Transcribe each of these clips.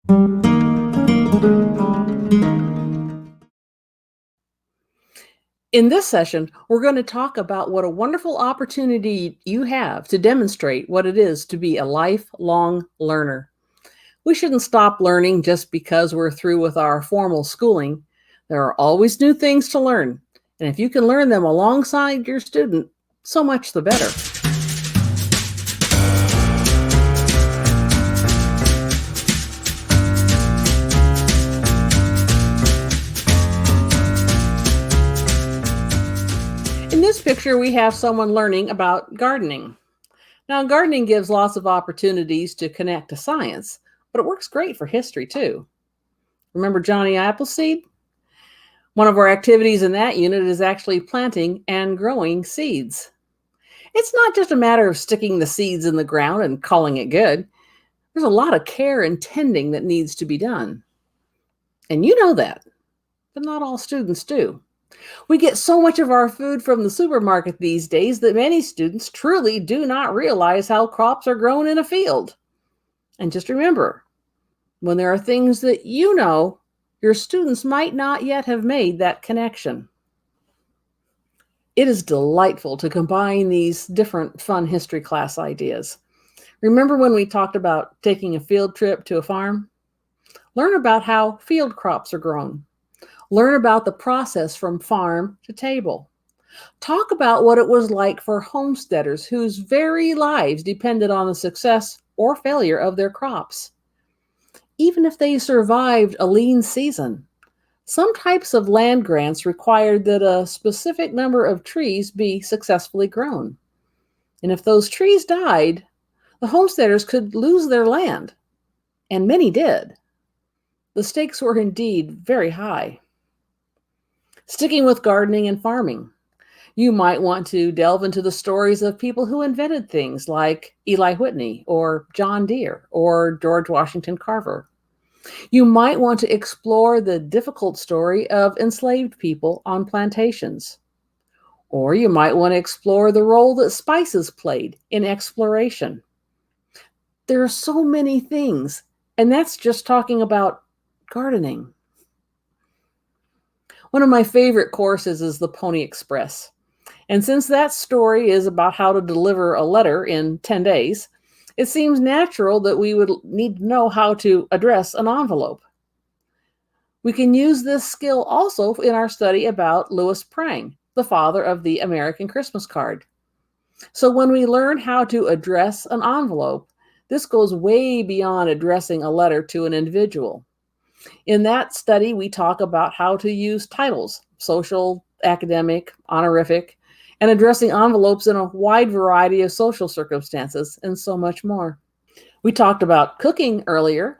In this session, we're going to talk about what a wonderful opportunity you have to demonstrate what it is to be a lifelong learner. We shouldn't stop learning just because we're through with our formal schooling. There are always new things to learn, and if you can learn them alongside your student, so much the better. In this picture, we have someone learning about gardening. Now, gardening gives lots of opportunities to connect to science, but it works great for history too. Remember Johnny Appleseed? One of our activities in that unit is actually planting and growing seeds. It's not just a matter of sticking the seeds in the ground and calling it good. There's a lot of care and tending that needs to be done. And you know that, but not all students do. We get so much of our food from the supermarket these days that many students truly do not realize how crops are grown in a field. And just remember, when there are things that you know, your students might not yet have made that connection. It is delightful to combine these different fun history class ideas. Remember when we talked about taking a field trip to a farm? Learn about how field crops are grown. Learn about the process from farm to table. Talk about what it was like for homesteaders whose very lives depended on the success or failure of their crops. Even if they survived a lean season, some types of land grants required that a specific number of trees be successfully grown. And if those trees died, the homesteaders could lose their land, and many did. The stakes were indeed very high. Sticking with gardening and farming, you might want to delve into the stories of people who invented things like Eli Whitney or John Deere or George Washington Carver. You might want to explore the difficult story of enslaved people on plantations. Or you might want to explore the role that spices played in exploration. There are so many things, and that's just talking about gardening. One of my favorite courses is the Pony Express. And since that story is about how to deliver a letter in 10 days, it seems natural that we would need to know how to address an envelope. We can use this skill also in our study about Louis Prang, the father of the American Christmas card. So when we learn how to address an envelope, this goes way beyond addressing a letter to an individual. In that study, we talk about how to use titles, social, academic, honorific, and addressing envelopes in a wide variety of social circumstances, and so much more. We talked about cooking earlier.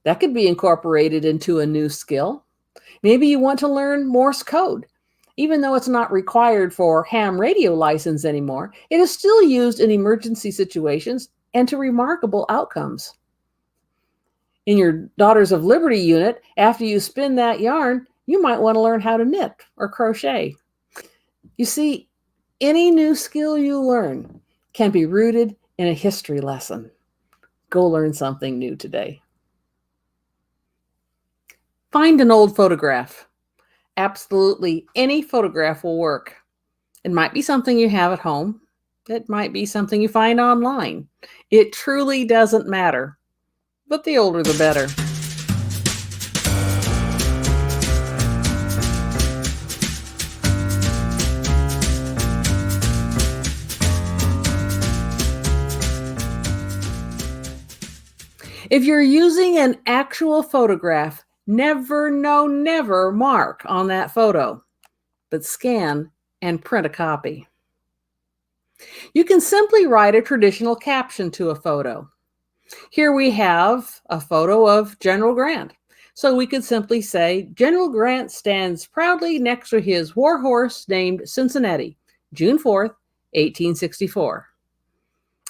That could be incorporated into a new skill. Maybe you want to learn Morse code. Even though it's not required for ham radio license anymore, it is still used in emergency situations and to remarkable outcomes. In your Daughters of Liberty unit, after you spin that yarn, you might want to learn how to knit or crochet. You see, any new skill you learn can be rooted in a history lesson. Go learn something new today. Find an old photograph. Absolutely any photograph will work. It might be something you have at home. It might be something you find online. It truly doesn't matter. But the older the better. If you're using an actual photograph, never, no, never mark on that photo, but scan and print a copy. You can simply write a traditional caption to a photo. Here we have a photo of General Grant. So we could simply say, General Grant stands proudly next to his war horse named Cincinnati, June 4th, 1864.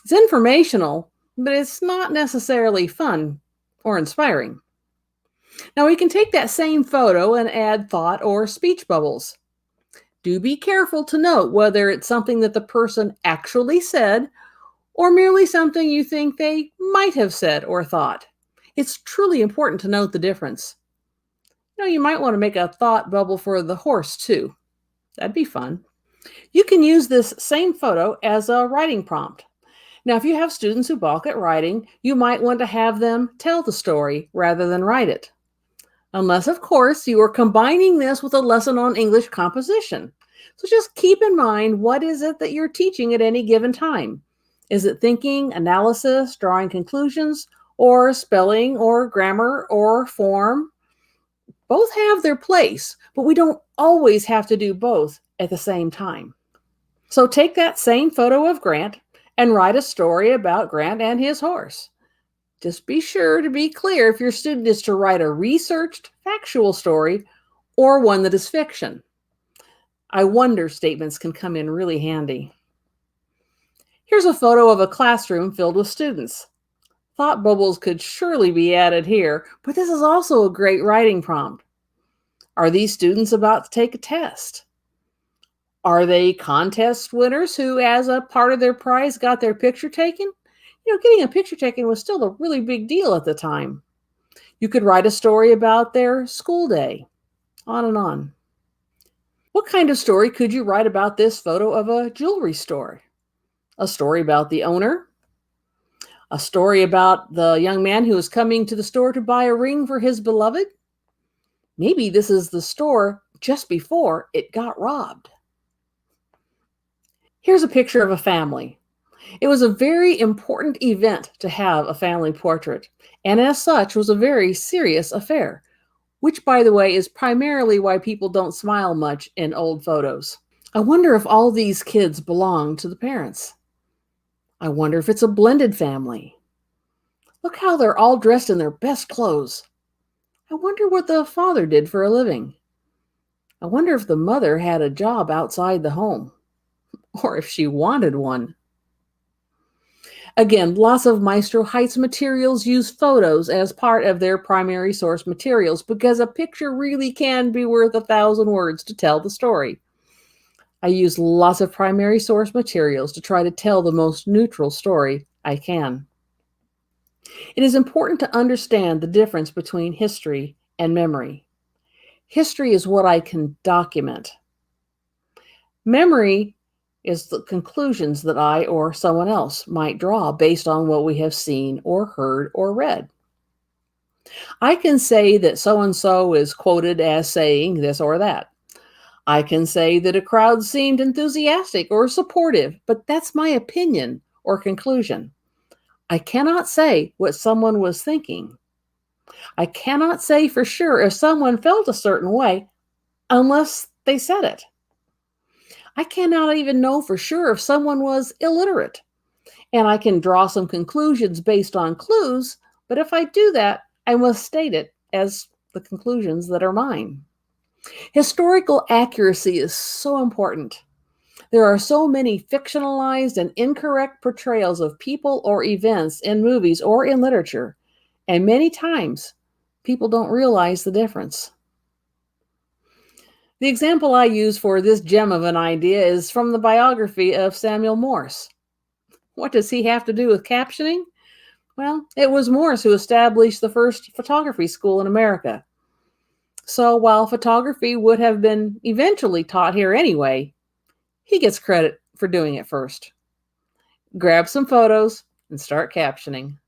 It's informational, but it's not necessarily fun or inspiring. Now we can take that same photo and add thought or speech bubbles. Do be careful to note whether it's something that the person actually said or merely something you think they might have said or thought. It's truly important to note the difference. You might want to make a thought bubble for the horse too. That'd be fun. You can use this same photo as a writing prompt. Now, if you have students who balk at writing, you might want to have them tell the story rather than write it. Unless, of course, you are combining this with a lesson on English composition. So just keep in mind, what is it that you're teaching at any given time? Is it thinking, analysis, drawing conclusions, or spelling, or grammar, or form? Both have their place, but we don't always have to do both at the same time. So take that same photo of Grant and write a story about Grant and his horse. Just be sure to be clear if your student is to write a researched, factual story or one that is fiction. I wonder statements can come in really handy. Here's a photo of a classroom filled with students. Thought bubbles could surely be added here, but this is also a great writing prompt. Are these students about to take a test? Are they contest winners who, as a part of their prize, got their picture taken? Getting a picture taken was still a really big deal at the time. You could write a story about their school day, on and on. What kind of story could you write about this photo of a jewelry store? A story about the owner? A story about the young man who is coming to the store to buy a ring for his beloved? Maybe this is the store just before it got robbed. Here's a picture of a family. It was a very important event to have a family portrait, and as such was a very serious affair, which, by the way, is primarily why people don't smile much in old photos. I wonder if all these kids belong to the parents. I wonder if it's a blended family. Look how they're all dressed in their best clothes. I wonder what the father did for a living. I wonder if the mother had a job outside the home, or if she wanted one. Again, lots of Maestro Heights materials use photos as part of their primary source materials because a picture really can be worth 1,000 words to tell the story. I use lots of primary source materials to try to tell the most neutral story I can. It is important to understand the difference between history and memory. History is what I can document. Memory is the conclusions that I or someone else might draw based on what we have seen or heard or read. I can say that so-and-so is quoted as saying this or that. I can say that a crowd seemed enthusiastic or supportive, but that's my opinion or conclusion. I cannot say what someone was thinking. I cannot say for sure if someone felt a certain way unless they said it. I cannot even know for sure if someone was illiterate. And I can draw some conclusions based on clues, but if I do that, I must state it as the conclusions that are mine. Historical accuracy is so important. There are so many fictionalized and incorrect portrayals of people or events in movies or in literature, and many times people don't realize the difference. The example I use for this gem of an idea is from the biography of Samuel Morse. What does he have to do with captioning? Well, it was Morse who established the first photography school in America. So while photography would have been eventually taught here anyway, he gets credit for doing it first. Grab some photos and start captioning.